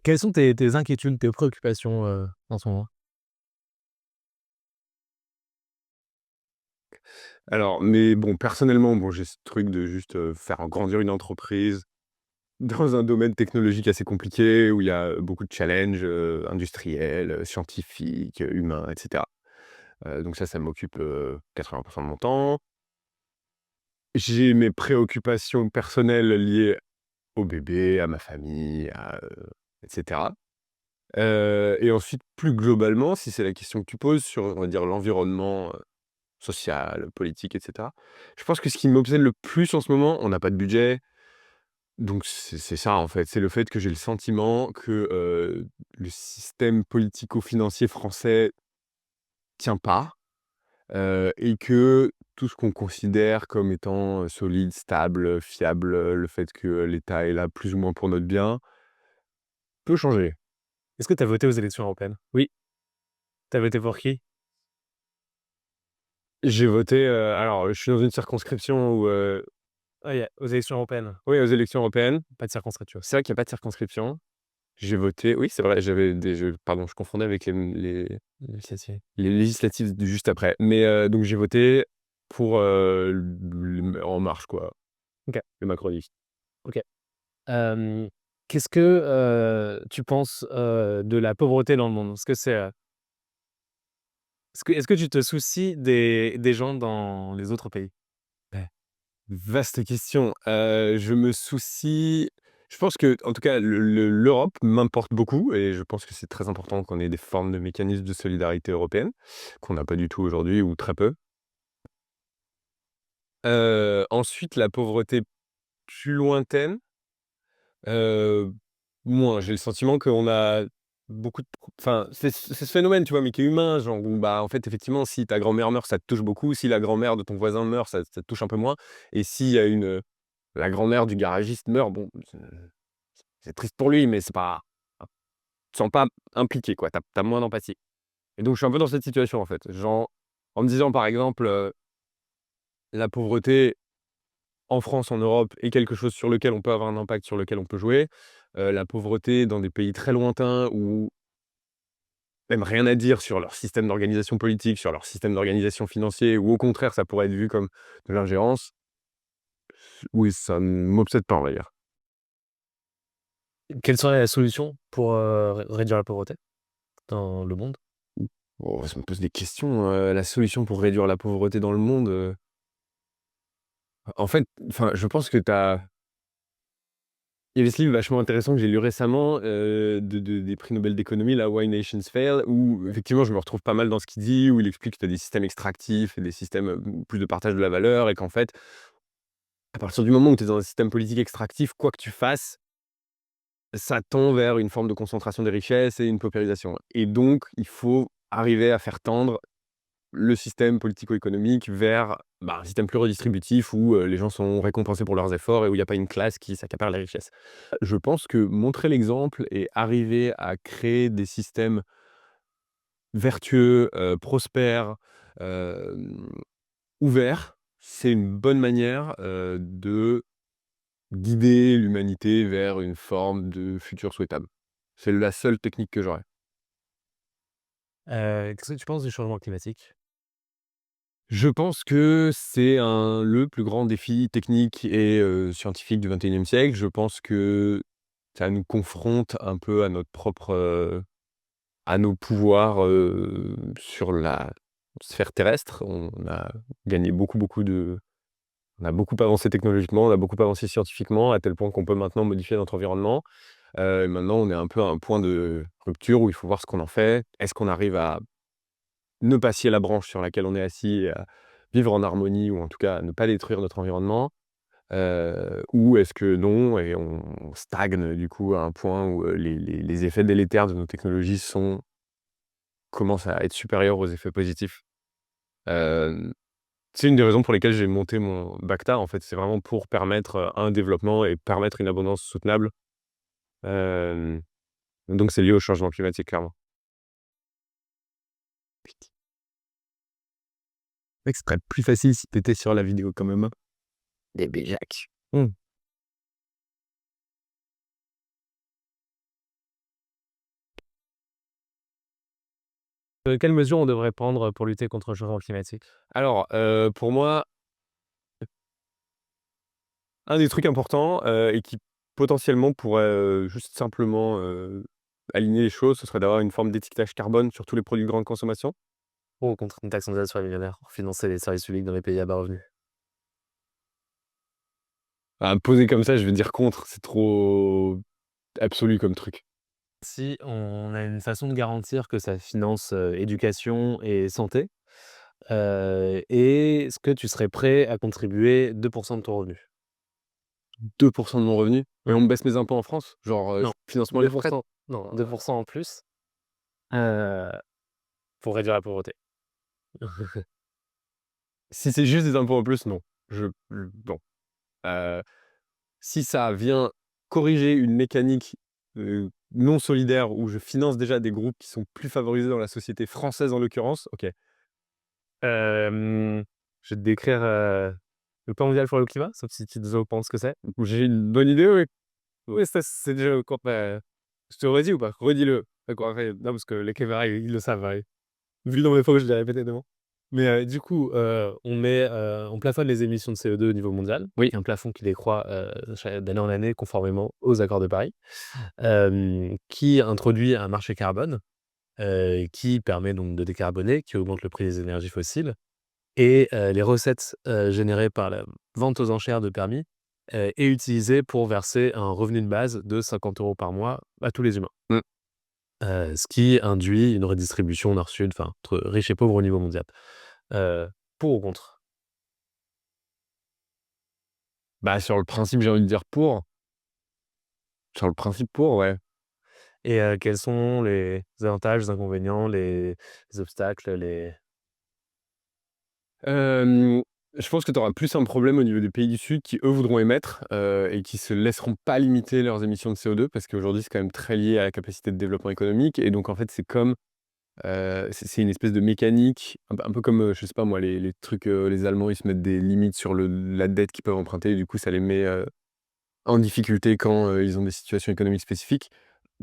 Quelles sont tes inquiétudes, tes préoccupations, en ce moment? Alors, mais bon, personnellement, bon, j'ai ce truc de juste, faire grandir une entreprise dans un domaine technologique assez compliqué où il y a beaucoup de challenges, industriels, scientifiques, humains et cetera. Donc ça m'occupe, 80 de mon temps. J'ai mes préoccupations personnelles liées au bébé, à ma famille, et cetera. Et ensuite, plus globalement, si c'est la question que tu poses sur, on va dire, l'environnement, social, politique et cetera. Je pense que ce qui m'obsède le plus en ce moment, on n'a pas de budget, donc c'est ça, en fait. C'est le fait que j'ai le sentiment que, le système politico-financier français tient pas, et que tout ce qu'on considère comme étant, solide, stable, fiable, le fait que l'État est là plus ou moins pour notre bien, peut changer. Est-ce que tu as voté aux élections européennes? Oui, Tu as voté pour qui? j'ai voté, alors je suis dans une circonscription où, Ah, aux élections européennes, oui, aux élections européennes. pas de circonscription. C'est vrai qu'il y a pas de circonscription. J'ai voté, oui, c'est vrai, j'avais des je pardon, je confondais avec Législatives. les législatives de juste après. Mais, donc j'ai voté pour, En Marche quoi, OK, le macronistes. OK. Hem, Qu'est-ce que, tu penses, de la pauvreté dans le monde? Est-ce que tu te soucies des gens dans les autres pays? Ouais. Vaste question. Je pense que, en tout cas, l'Europe m'importe beaucoup et je pense que c'est très important qu'on ait des formes de mécanismes de solidarité européenne, qu'on n'a pas du tout aujourd'hui ou très peu. Ensuite, la pauvreté plus lointaine, heu, moins. J'ai le sentiment qu'on a beaucoup de enfin, c'est ce phénomène, tu vois, mais qui est humain, genre où, bah, en fait, effectivement, si ta grand-mère meurt, ça te touche beaucoup. Si la grand-mère de ton voisin meurt, ça te touche un peu moins et s'il y a la grand-mère du garagiste meurt, bon, c'est triste pour lui, mais c'est pas tu te sens pas impliqué, quoi. Tu as moins d'empathie et donc je suis un peu dans cette situation, en fait. Genre, en me disant, par exemple, la pauvreté en France, en Europe est quelque chose sur lequel on peut avoir un impact, sur lequel on peut jouer. La pauvreté dans des pays très lointains où même rien à dire sur leur système d'organisation politique, sur leur système d'organisation financier ou au contraire, ça pourrait être vu comme de l'ingérence. Oui, ça ne m'obsède pas, on va dire. Quelle serait la solution pour, réduire la pauvreté dans le monde? Oh, ça me pose des questions, la solution pour réduire la pauvreté dans le monde, en fait, enfin, je pense que tu as il y avait ce livre vachement intéressant que j'ai lu récemment, des prix Nobel d'économie, là, Why Nations Fail, où effectivement, je me retrouve pas mal dans ce qu'il dit, où il explique que tu as des systèmes extractifs et des systèmes, plus de partage de la valeur et qu'en fait, à partir du moment où tu es dans un système politique extractif, quoi que tu fasses, ça tend vers une forme de concentration des richesses et une paupérisation et donc il faut arriver à faire tendre le système politico-économique vers, bah, un système plus redistributif où, les gens sont récompensés pour leurs efforts et où il y a pas une classe qui s'accapare les richesses. Je pense que montrer l'exemple et arriver à créer des systèmes vertueux, prospères, hem, ouverts, c'est une bonne manière, de guider l'humanité vers une forme de futur souhaitable. C'est la seule technique que j'aurais. Qu'est-ce que tu penses du changement climatique? Je pense que c'est le plus grand défi technique et scientifique du XXIe siècle. Je pense que ça nous confronte un peu à notre propre, à nos pouvoirs, sur la sphère terrestre. On a beaucoup avancé technologiquement, on a beaucoup avancé scientifiquement, à tel point qu'on peut maintenant modifier notre environnement. Maintenant, on est un peu à un point de rupture où il faut voir ce qu'on en fait. Est-ce qu'on arrive à ne pas scier la branche sur laquelle on est assis et à vivre en harmonie ou en tout cas à ne pas détruire notre environnement? Ou est-ce que non et on stagne du coup à un point où, les effets délétères de nos technologies commencent à être supérieurs aux effets positifs? Hem, c'est une des raisons pour lesquelles j'ai monté mon Bacta en fait, c'est vraiment pour permettre, un développement et permettre une abondance soutenable. Hem, donc c'est lié au changement climatique clairement. Mec, ce serait plus facile si tu étais sur la vidéo quand même, hein. Des Béjac. Mmh. Quelles mesures on devrait prendre pour lutter contre le changement climatique? Alors, pour moi, un des trucs importants, et qui potentiellement pourrait, juste simplement, aligner les choses, ce serait d'avoir une forme d'étiquetage carbone sur tous les produits de grande consommation. Pour ou contre une taxe mondiale sur les millionnaires, pour financer les services publics dans les pays à bas revenus? À poser comme ça, je vais dire contre, c'est trop absolu comme truc. Si on a une façon de garantir que ça finance, éducation et santé, et est-ce que tu serais prêt à contribuer 2 de ton revenu? 2 de mon revenu et on me baisse mes impôts en France? Genre, Non, financement les deux pour retraites? cent. Non, 2 en plus, heu, pour réduire la pauvreté. Si c'est juste des impôts en plus, non. Bon, heu, si ça vient corriger une mécanique, non solidaire où je finance déjà des groupes qui sont plus favorisés dans la société française en l'occurrence, OK. Je vais te décrire, le plan mondial pour le climat, sauf si tu penses que c'est? J'ai une bonne idée, oui. Oui, ça c'est déjà quand je te redis ou pas? Redis-le. D'accord, ouais, non parce que les caméras, ils le savent, ouais. Vu le nombre de fois que je l'ai répété devant. Mais du coup, on plafonne les émissions de CO2 au niveau mondial, Oui. un plafond qui décroît, d'année en année conformément aux accords de Paris, qui introduit un marché carbone, qui permet donc de décarboner, qui augmente le prix des énergies fossiles et les recettes, générées par la vente aux enchères de permis, est utilisée pour verser un revenu de base de 50 € par mois à tous les humains. Mmh. Ce qui induit une redistribution nord-sud, enfin entre riches et pauvres au niveau mondial. Pour ou contre? Bah, sur le principe, j'ai envie de dire pour. Sur le principe pour, ouais. Et quels sont les avantages, les inconvénients, les obstacles, les Hem, je pense que tu auras plus un problème au niveau des pays du Sud qui, eux, voudront émettre, et qui se laisseront pas limiter leurs émissions de CO2 parce qu'aujourd'hui, c'est quand même très lié à la capacité de développement économique et donc en fait, c'est comme, c'est une espèce de mécanique, un peu comme, je sais pas moi, les trucs, les Allemands, ils se mettent des limites sur la dette qu'ils peuvent emprunter et du coup, ça les met, en difficulté quand, ils ont des situations économiques spécifiques.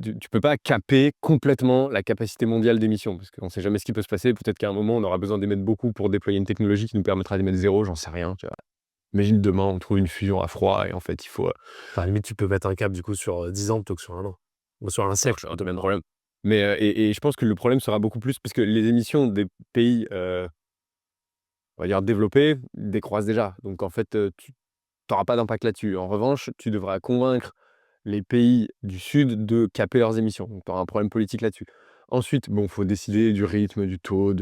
Tu peux pas caper complètement la capacité mondiale d'émission parce qu'on sait jamais ce qui peut se passer. Peut-être qu'à un moment, on aura besoin d'émettre beaucoup pour déployer une technologie qui nous permettra d'émettre zéro, j'en sais rien, tu vois? Imagine demain, on trouve une fusion à froid et en fait, il faut, enfin, limite, tu peux mettre un cap du coup sur, 10 ans plutôt que sur 1 an ou sur un siècle un plutôt domaine de maintenant. problème. Mais, et je pense que le problème sera beaucoup plus parce que les émissions des pays, on va dire développés, décroissent déjà. Donc en fait, tu auras pas d'impact là-dessus. En revanche, tu devras convaincre les pays du Sud de caper leurs émissions. Donc tu auras un problème politique là-dessus. Ensuite, bon, faut décider du rythme, du taux,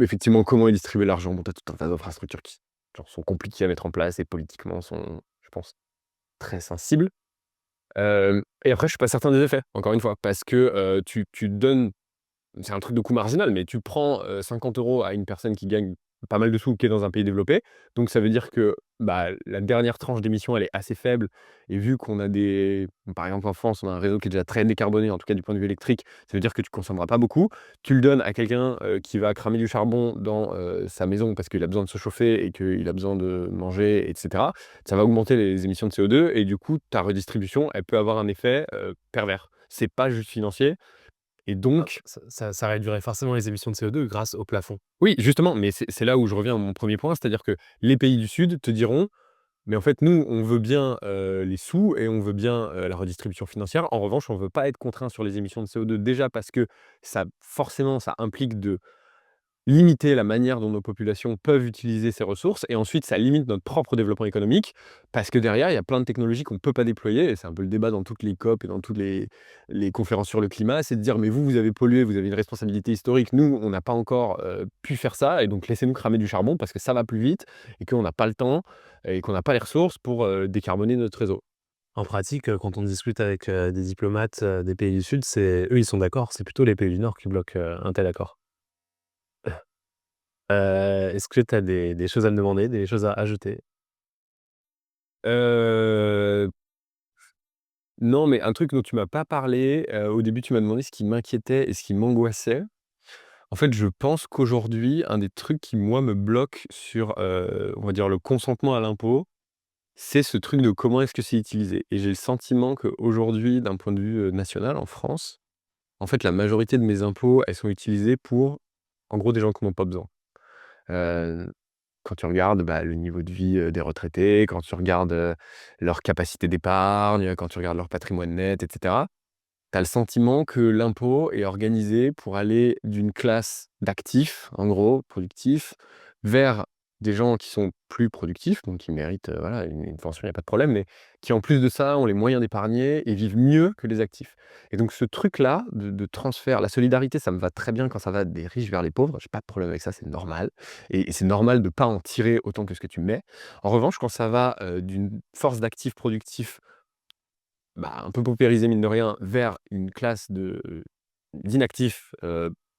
effectivement, comment est distribué l'argent. Bon, tu as tout un tas d'infrastructures qui genre, sont compliquées à mettre en place et politiquement sont, je pense, très sensibles. Et après, je suis pas certain des effets, encore une fois, parce que, tu donnes c'est un truc de coût marginal, mais tu prends, 50 € à une personne qui gagne pas mal de sous, qui est dans un pays développé. Donc ça veut dire que, bah, la dernière tranche d'émission, elle est assez faible et vu qu'on a par exemple en France, on a un réseau qui est déjà très décarboné, en tout cas du point de vue électrique, ça veut dire que tu consommeras pas beaucoup. Tu le donnes à quelqu'un, qui va cramer du charbon dans, sa maison parce qu'il a besoin de se chauffer et qu'il a besoin de manger et cetera. Ça va augmenter les émissions de CO2 et du coup, ta redistribution, elle peut avoir un effet, pervers. C'est pas juste financier et Ah, donc ça réduirait forcément les émissions de CO2 grâce au plafond. oui, justement, mais c'est là où je reviens à mon premier point, c'est-à-dire que les pays du Sud te diront: «Mais en fait, nous, on veut bien, les sous et on veut bien, la redistribution financière. En revanche, on veut pas être contraint sur les émissions de CO2». Déjà parce que ça forcément, ça implique de limiter la manière dont nos populations peuvent utiliser ces ressources et ensuite ça limite notre propre développement économique parce que derrière, il y a plein de technologies qu'on ne peut pas déployer et c'est un peu le débat dans toutes les COP et dans toutes les conférences sur le climat, c'est de dire: «Mais vous, vous avez pollué, vous avez une responsabilité historique. Nous, on n'a pas encore, pu faire ça et donc laissez-nous cramer du charbon parce que ça va plus vite et qu'on n'a pas le temps et qu'on n'a pas les ressources pour, décarboner notre réseau». En pratique, quand on discute avec, des diplomates, des pays du Sud, c'est eux, ils sont d'accord, c'est plutôt les pays du Nord qui bloquent, un tel accord. Est-ce que tu as des choses à me demander, des choses à ajouter? Heu, non, mais un truc dont tu m'as pas parlé, au début, tu m'as demandé ce qui m'inquiétait et ce qui m'angoissait. En fait, je pense qu'aujourd'hui, un des trucs qui, moi, me bloque sur, on va dire, le consentement à l'impôt, c'est ce truc de comment est-ce que c'est utilisé? Et j'ai le sentiment qu'aujourd'hui, d'un point de vue, national, en France, En fait, la majorité de mes impôts, elles sont utilisées pour, en gros, des gens qui n'en ont pas besoin. Heu, Quand tu regardes, bah, le niveau de vie, des retraités, quand tu regardes, leur capacité d'épargne, quand tu regardes leur patrimoine net et cetera, tu as le sentiment que l'impôt est organisé pour aller d'une classe d'actifs, en gros, productifs, vers des gens qui sont plus productifs, donc qui méritent, voilà, une pension, il y a pas de problème, mais qui en plus de ça, ont les moyens d'épargner et vivent mieux que les actifs. Et donc ce truc-là de transfert, la solidarité, ça me va très bien quand ça va des riches vers les pauvres, j'ai pas de problème avec ça, c'est normal et c'est normal de pas en tirer autant que ce que tu mets. En revanche, quand ça va, d'une force d'actifs productifs, bah, un peu paupérisés mine de rien, vers une classe d'inactifs,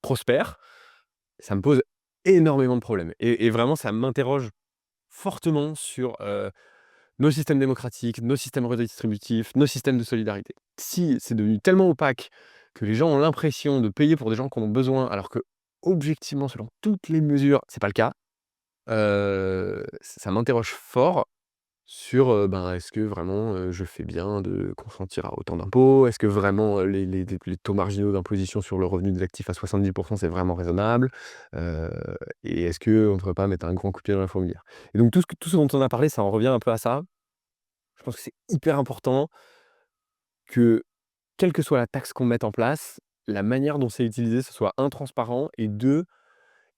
prospères, ça me pose énormément de problèmes et vraiment ça m'interroge fortement sur, nos systèmes démocratiques, nos systèmes redistributifs, nos systèmes de solidarité. Si c'est devenu tellement opaque que les gens ont l'impression de payer pour des gens qui en ont besoin, alors que objectivement, selon toutes les mesures, c'est pas le cas, ça m'interroge fort sur, ben, est-ce que vraiment, je fais bien de consentir à autant d'impôts? Est-ce que vraiment, les taux marginaux d'imposition sur le revenu des actifs à 70 c'est vraiment raisonnable? Heu et est-ce qu'on ne devrait pas mettre un grand coup de pied dans la fourmilière? Et donc tout ce dont on a parlé, ça en revient un peu à ça. Je pense que c'est hyper important que, quelle que soit la taxe qu'on mette en place, la manière dont c'est utilisé, ce soit un transparent et 2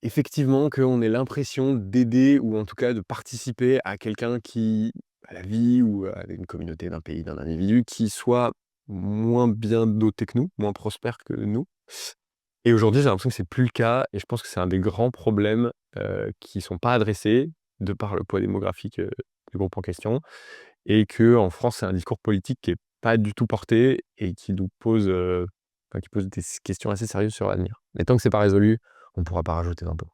effectivement qu'on ait l'impression d'aider ou en tout cas de participer à quelqu'un qui à la vie ou à une communauté d'un pays, d'un individu qui soit moins bien doté que nous, moins prospère que nous. Et aujourd'hui, j'ai l'impression que c'est plus le cas et je pense que c'est un des grands problèmes, qui sont pas adressés de par le poids démographique, du groupe en question. Et que en France, c'est un discours politique qui est pas du tout porté et qui nous pose, enfin qui pose des questions assez sérieuses sur l'avenir. Mais tant que c'est pas résolu, on pourra pas rajouter d'impôts.